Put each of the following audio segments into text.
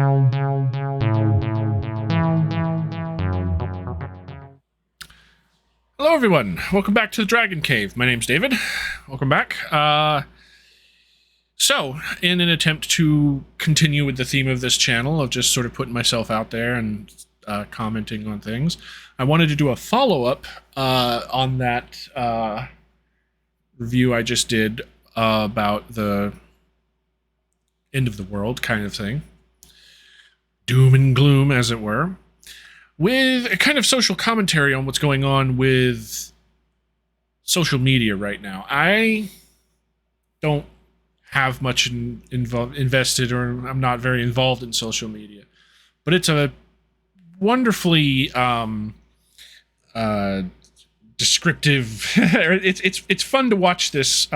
Hello everyone, welcome back to the Dragon Cave. My name's David. Welcome back. So, in an attempt to continue with the theme of this channel of just sort of putting myself out there and commenting on things, I wanted to do a follow-up on that review I just did about the end of the world kind of thing. Doom and gloom, as it were. With a kind of social commentary on what's going on with social media right now. I don't have much invested, or I'm not very involved in social media, but it's a wonderfully descriptive. It's fun to watch this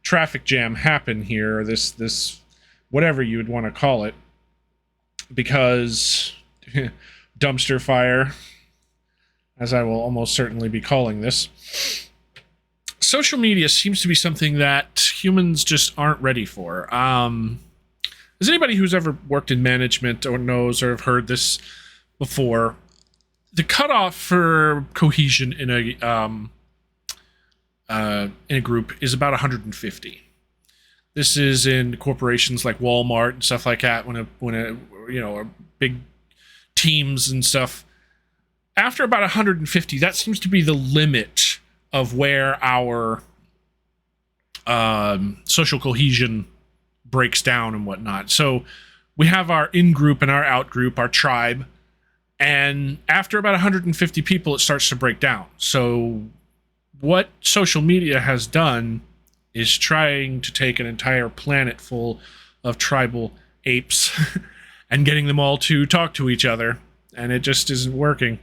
traffic jam happen here, or this whatever you would want to call it, because. Dumpster fire, as I will almost certainly be calling this. Social media seems to be something that humans just aren't ready for. As anybody who's ever worked in management or knows or have heard this before, the cutoff for cohesion in a group is about 150. This is in corporations like Walmart and stuff like that. When a big teams and stuff, after about 150, that seems to be the limit of where our social cohesion breaks down and whatnot. So we have our in-group and our out-group, our tribe, and after about 150 people, it starts to break down. So what social media has done is trying to take an entire planet full of tribal apes and getting them all to talk to each other, and it just isn't working.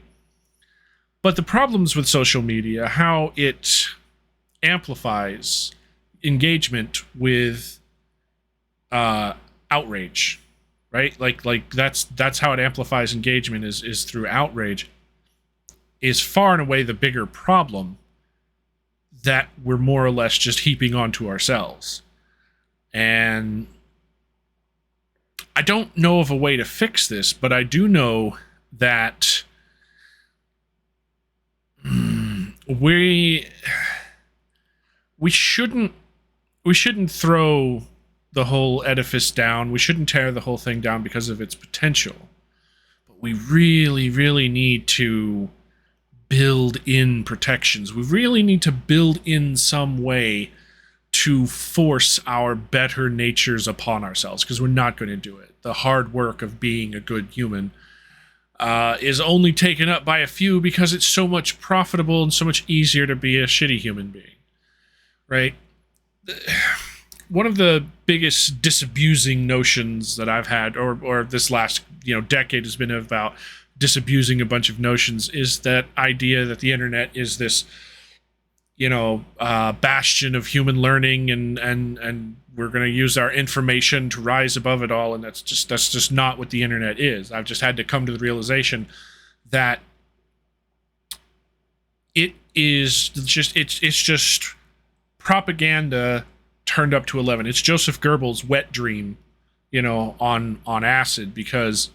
But the problems with social media, how it amplifies engagement with outrage, right? Like that's how it amplifies engagement is through outrage, is far and away the bigger problem that we're more or less just heaping onto ourselves. And I don't know of a way to fix this, but I do know that we shouldn't throw the whole edifice down. We shouldn't tear the whole thing down because of its potential. But we really, really need to build in protections. We really need to build in some way to force our better natures upon ourselves, because we're not going to do it. The hard work of being a good human is only taken up by a few because it's so much profitable and so much easier to be a shitty human being, right? One of the biggest disabusing notions that I've had, or this last decade has been about disabusing a bunch of notions, is that idea that the internet is this bastion of human learning, and we're going to use our information to rise above it all, and that's just not what the internet is. I've just had to come to the realization that it's just propaganda turned up to 11. It's Joseph Goebbels' wet dream, on acid, because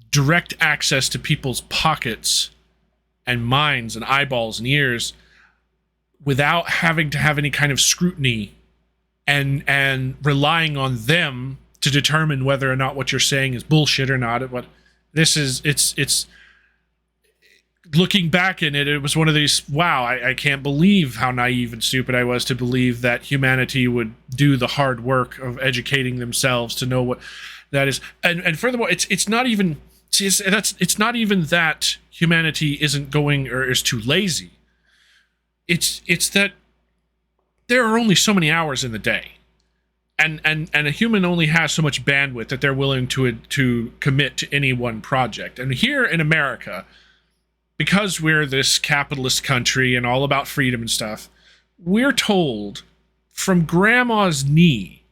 direct access to people's pockets and minds and eyeballs and ears without having to have any kind of scrutiny and relying on them to determine whether or not what you're saying is bullshit or not. It's looking back in it, it was one of these, wow, I can't believe how naive and stupid I was to believe that humanity would do the hard work of educating themselves to know what that is. And furthermore, it's not even that humanity isn't going or is too lazy. It's that there are only so many hours in the day, and a human only has so much bandwidth that they're willing to commit to any one project. And here in America, because we're this capitalist country and all about freedom and stuff, we're told from grandma's knee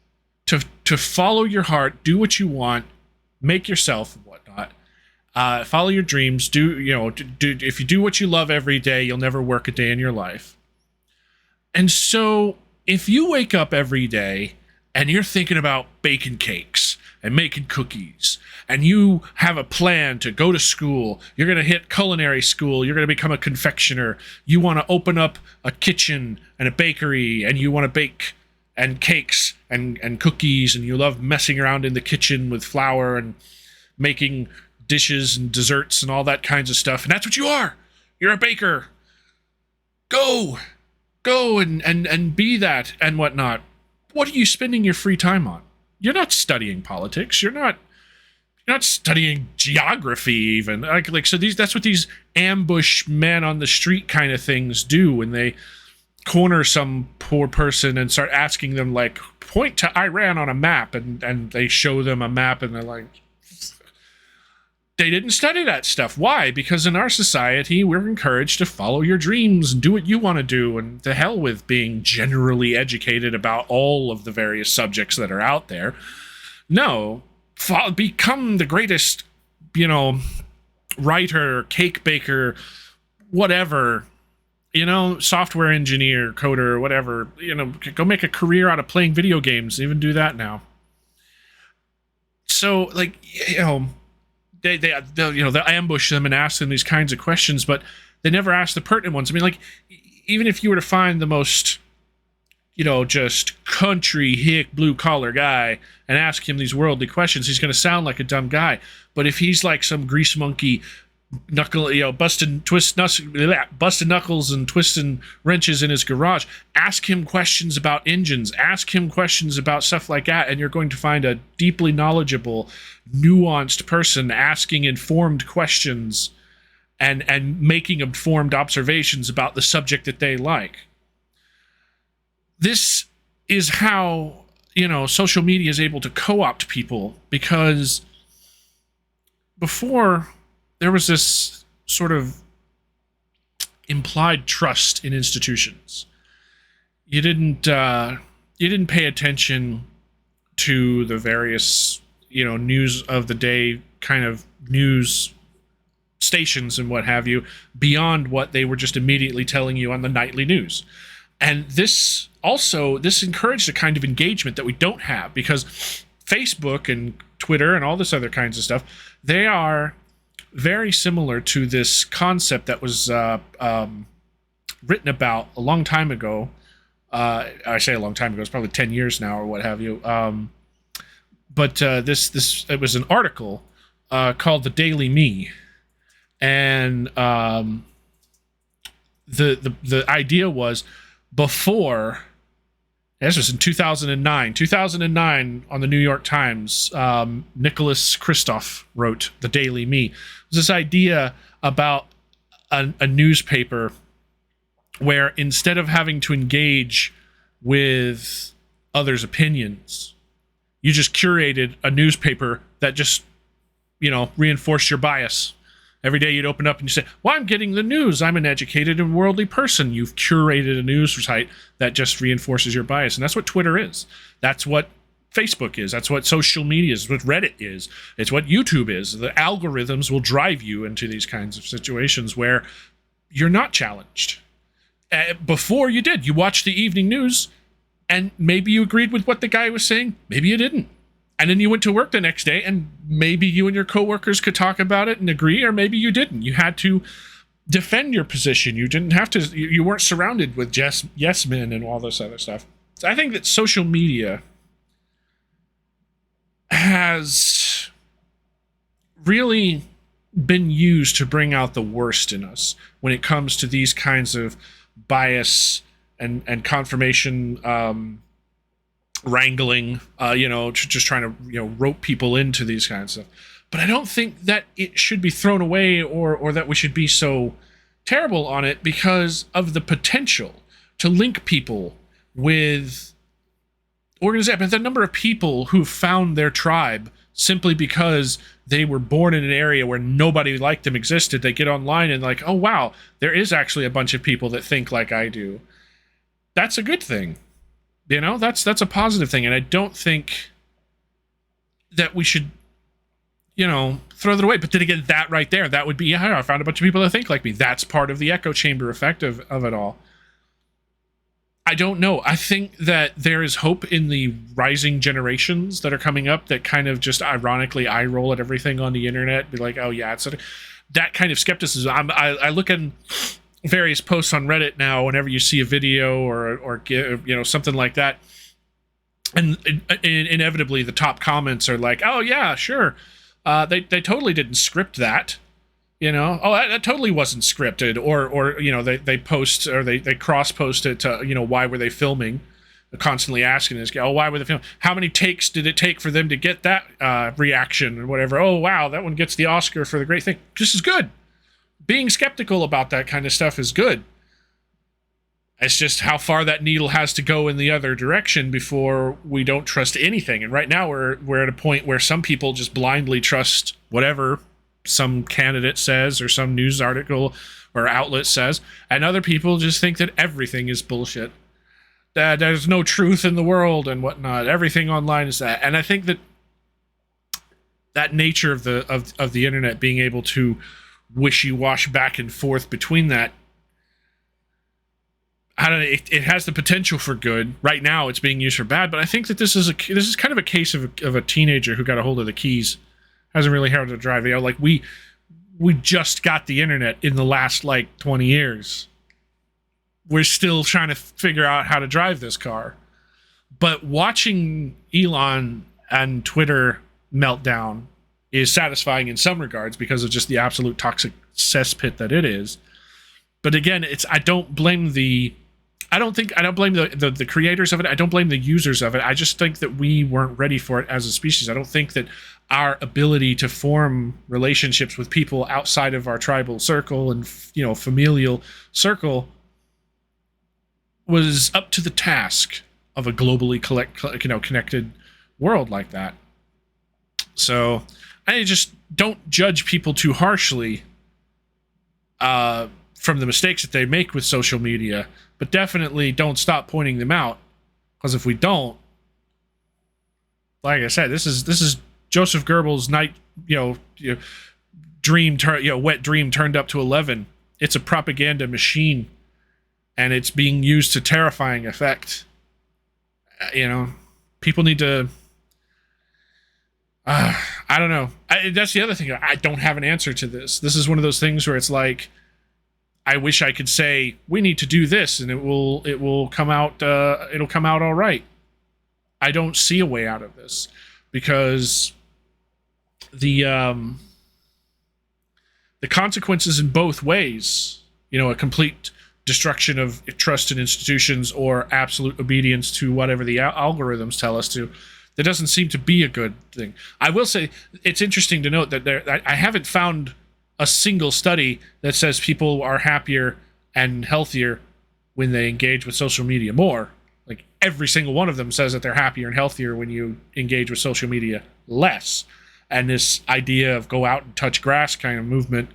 to follow your heart, do what you want, make yourself and whatnot. Follow your dreams. If you do what you love every day, you'll never work a day in your life. And so if you wake up every day and you're thinking about baking cakes and making cookies, and you have a plan to go to school, you're going to hit culinary school, you're going to become a confectioner, you want to open up a kitchen and a bakery, and you want to bake and cakes and cookies, and you love messing around in the kitchen with flour and making dishes and desserts and all that kinds of stuff, and that's what you are. You're a baker. Go and be that and whatnot. What are you spending your free time on? You're not studying politics. You're not studying geography even. Like so that's what these ambush men on the street kind of things do when they corner some poor person and start asking them, like, point to Iran on a map, and they show them a map and they're like, they didn't study that stuff. Why? Because in our society, we're encouraged to follow your dreams and do what you want to do, and to hell with being generally educated about all of the various subjects that are out there. No, become the greatest, writer, cake baker, whatever, software engineer, coder, whatever, go make a career out of playing video games. Even do that now. So, like, they'll ambush them and ask them these kinds of questions, but they never ask the pertinent ones. I mean, like, even if you were to find the most, just country hick blue collar guy and ask him these worldly questions, he's going to sound like a dumb guy. But if he's like some grease monkey, busting knuckles and twisting wrenches in his garage, ask him questions about engines, ask him questions about stuff like that, and you're going to find a deeply knowledgeable, nuanced person asking informed questions and making informed observations about the subject that they like. This is how, social media is able to co-opt people, because before there was this sort of implied trust in institutions. You didn't pay attention to the various, news of the day kind of news stations and what have you, beyond what they were just immediately telling you on the nightly news. And this encouraged a kind of engagement that we don't have, because Facebook and Twitter and all this other kinds of stuff, they are very similar to this concept that was written about a long time ago. I say a long time ago, it's probably 10 years now or what have you. But it was an article called The Daily Me. And the idea was, before, this was in 2009 on the New York Times, Nicholas Kristof wrote The Daily Me. It was this idea about a newspaper where, instead of having to engage with others' opinions, you just curated a newspaper that just, reinforced your bias. Every day you'd open up and you say, well, I'm getting the news. I'm an educated and worldly person. You've curated a news site that just reinforces your bias. And that's what Twitter is. That's what Facebook is. That's what social media is. What Reddit is. It's what YouTube is. The algorithms will drive you into these kinds of situations where you're not challenged. Before you did. You watched the evening news, and maybe you agreed with what the guy was saying. Maybe you didn't. And then you went to work the next day, and maybe you and your coworkers could talk about it and agree, or maybe you didn't. You had to defend your position. You didn't have to. You weren't surrounded with yes men and all this other stuff. So I think that social media has really been used to bring out the worst in us when it comes to these kinds of bias and confirmation wrangling, just trying to, rope people into these kinds of stuff. But I don't think that it should be thrown away or that we should be so terrible on it, because of the potential to link people with organizations. The number of people who found their tribe simply because they were born in an area where nobody like them existed. They get online and like, oh wow, there is actually a bunch of people that think like I do. That's a good thing. That's a positive thing. And I don't think that we should, throw that away. But then again, that right there, that would be, I found a bunch of people that think like me. That's part of the echo chamber effect of it all. I don't know. I think that there is hope in the rising generations that are coming up that kind of just ironically eye roll at everything on the internet, be like, "Oh yeah, it's that kind of skepticism." I look at various posts on Reddit now whenever you see a video or something like that, and inevitably the top comments are like, "Oh yeah, sure, they totally didn't script that." Oh, that totally wasn't scripted, or they post or they cross post it to why were they filming, constantly asking this guy, oh, why were they filming? How many takes did it take for them to get that reaction or whatever? Oh wow, that one gets the Oscar for the great thing. This is good. Being skeptical about that kind of stuff is good. It's just how far that needle has to go in the other direction before we don't trust anything. And right now we're at a point where some people just blindly trust whatever some candidate says or some news article or outlet says, and other people just think that everything is bullshit, that there's no truth in the world and whatnot. Everything online is that. And I think that nature of the internet, being able to wishy-wash back and forth between that, I don't know, it has the potential for good. Right now it's being used for bad, but I think that this is kind of a case of a teenager who got a hold of the keys, hasn't really had to drive. Like we just got the internet in the last 20 years. We're still trying to figure out how to drive this car. But watching Elon and Twitter meltdown is satisfying in some regards because of just the absolute toxic cesspit that it is. But again, I don't blame the creators of it. I don't blame the users of it. I just think that we weren't ready for it as a species. I don't think that our ability to form relationships with people outside of our tribal circle and familial circle was up to the task of a globally connected world like that. So I just don't judge people too harshly from the mistakes that they make with social media, but definitely don't stop pointing them out, because if we don't, like I said, this is Joseph Goebbels' wet dream turned up to 11. It's a propaganda machine, and it's being used to terrifying effect. People need to. I don't know. That's the other thing. I don't have an answer to this. This is one of those things where it's like, I wish I could say we need to do this and it will come out. It'll come out all right. I don't see a way out of this because the consequences in both ways. A complete destruction of trust in institutions or absolute obedience to whatever the algorithms tell us to. That doesn't seem to be a good thing. I will say it's interesting to note that I haven't found a single study that says people are happier and healthier when they engage with social media more. Like every single one of them says that they're happier and healthier when you engage with social media less. And this idea of go out and touch grass kind of movement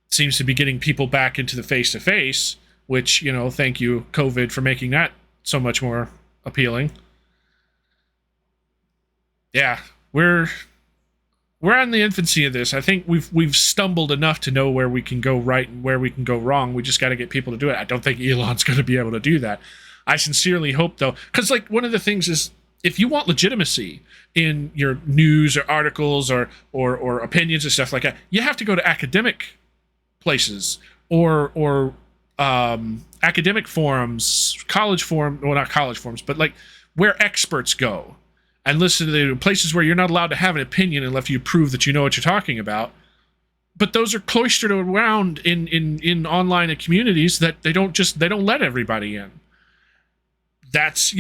seems to be getting people back into the face-to-face, which, thank you, COVID, for making that so much more appealing. Yeah, we're on the infancy of this. I think we've stumbled enough to know where we can go right and where we can go wrong. We just got to get people to do it. I don't think Elon's going to be able to do that. I sincerely hope, though, because one of the things is, if you want legitimacy in your news or articles or opinions and stuff like that, you have to go to academic places or academic forums, not college forums, but where experts go. And listen to the places where you're not allowed to have an opinion unless you prove that you know what you're talking about. But those are cloistered around in online communities that they don't let everybody in. That's,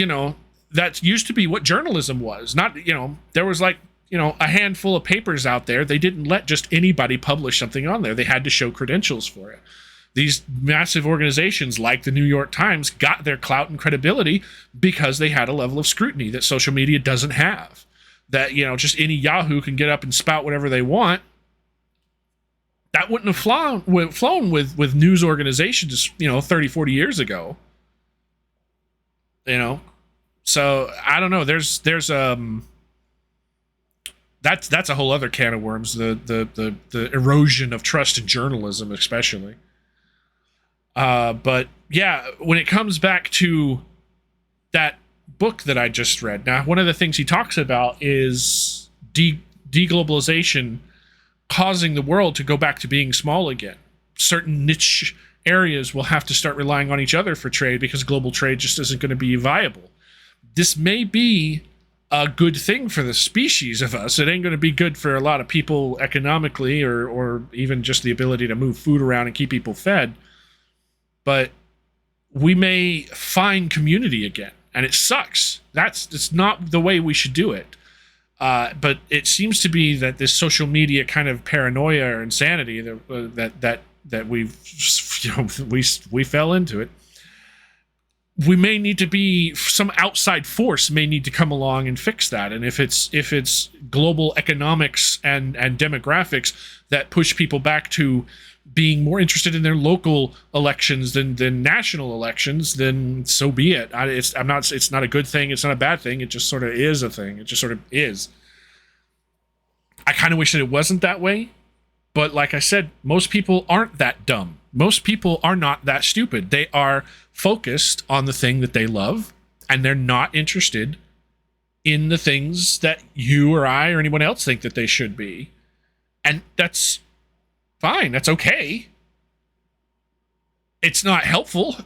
that used to be what journalism was. Not, there was a handful of papers out there. They didn't let just anybody publish something on there. They had to show credentials for it. These massive organizations like the New York Times got their clout and credibility because they had a level of scrutiny that social media doesn't have. That, just any Yahoo can get up and spout whatever they want. That wouldn't have flown with news organizations, 30, 40 years ago. So I don't know. There's that's a whole other can of worms. The erosion of trust in journalism, especially. But yeah, when it comes back to that book that I just read. Now, one of the things he talks about is deglobalization causing the world to go back to being small again. Certain niche areas will have to start relying on each other for trade because global trade just isn't going to be viable. This may be a good thing for the species of us. It ain't going to be good for a lot of people economically or even just the ability to move food around and keep people fed. But we may find community again, and it sucks. It's not the way we should do it. But it seems to be that this social media kind of paranoia or insanity that we've, we fell into it. We may need to be, some outside force may need to come along and fix that. And if it's global economics and demographics that push people back to being more interested in their local elections than national elections, then so be it. It's not a good thing. It's not a bad thing. It just sort of is a thing. It just sort of is. I kind of wish that it wasn't that way. But like I said, most people aren't that dumb. Most people are not that stupid. They are focused on the thing that they love, and they're not interested in the things that you or I or anyone else think that they should be. And that's fine. That's okay. It's not helpful.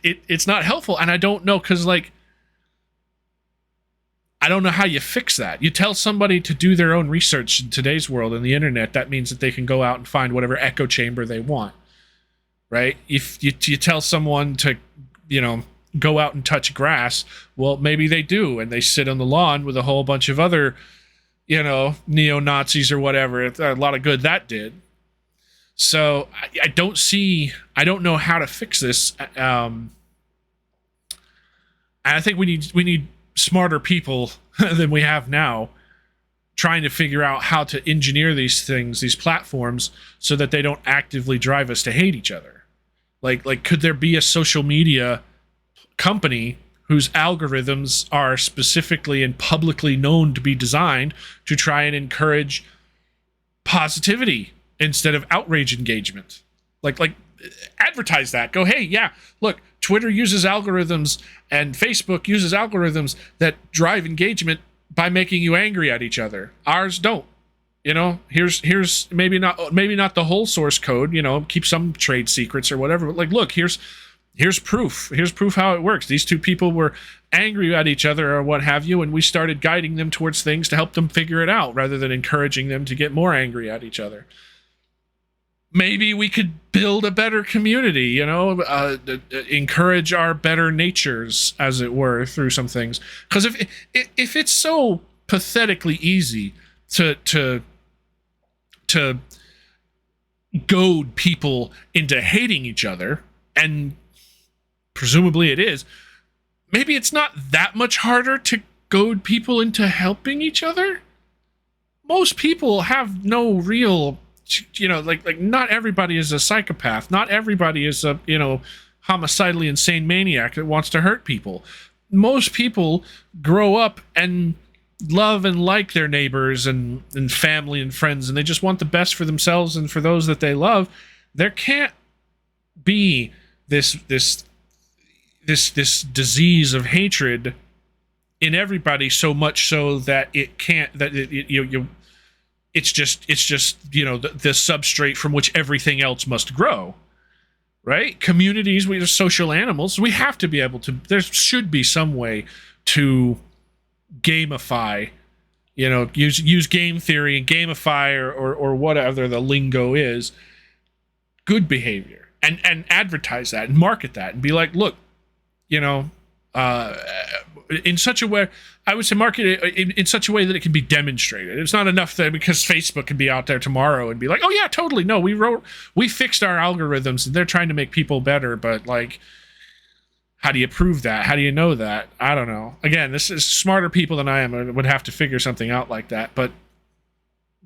It's not helpful. And I don't know, because, like, I don't know how you fix that. You tell somebody to do their own research in today's world and the internet, that means that they can go out and find whatever echo chamber they want, right? If you tell someone to, go out and touch grass, well, maybe they do, and they sit on the lawn with a whole bunch of other, neo-Nazis or whatever. A lot of good that did. So I don't know how to fix this. And I think we need smarter people than we have now trying to figure out how to engineer these things, these platforms, so that they don't actively drive us to hate each other. Like could there be a social media company whose algorithms are specifically and publicly known to be designed to try and encourage positivity instead of outrage engagement? Like advertise that. Go, hey, yeah, look, Twitter uses algorithms and Facebook uses algorithms that drive engagement by making you angry at each other. Ours don't. Here's maybe not the whole source code, keep some trade secrets or whatever, but like, look, here's proof. Here's proof how it works. These two people were angry at each other or what have you, and we started guiding them towards things to help them figure it out rather than encouraging them to get more angry at each other. Maybe we could build a better community, encourage our better natures, as it were, through some things. Because if it's so pathetically easy to goad people into hating each other, and presumably it is, maybe it's not that much harder to goad people into helping each other. Most people have no real, like not everybody is a psychopath. Not everybody is a, homicidally insane maniac that wants to hurt people. Most people grow up and love and like their neighbors and family and friends, and they just want the best for themselves and for those that they love. There can't be this disease of hatred in everybody, so much so that it can't, that it's just the substrate from which everything else must grow, right? Communities, we are social animals. We have to be able to, there should be some way to gamify, use game theory and gamify or whatever the lingo is, good behavior, and advertise that and market that and be like, look, in such a way, I would say market it in such a way that it can be demonstrated. It's not enough that because Facebook can be out there tomorrow and be like, oh yeah, totally, no, we fixed our algorithms and they're trying to make people better, but like, how do you prove that? How do you know that? I don't know. Again, this is smarter people than I am would have to figure something out like that, but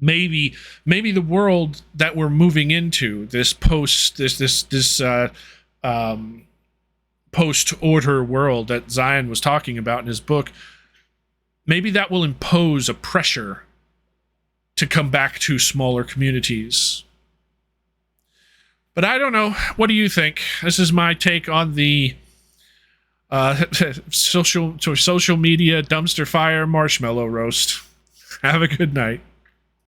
maybe the world that we're moving into, this post-order world that Zion was talking about in his book, maybe that will impose a pressure to come back to smaller communities. But I don't know. What do you think? This is my take on the Social media dumpster fire marshmallow roast. Have a good night.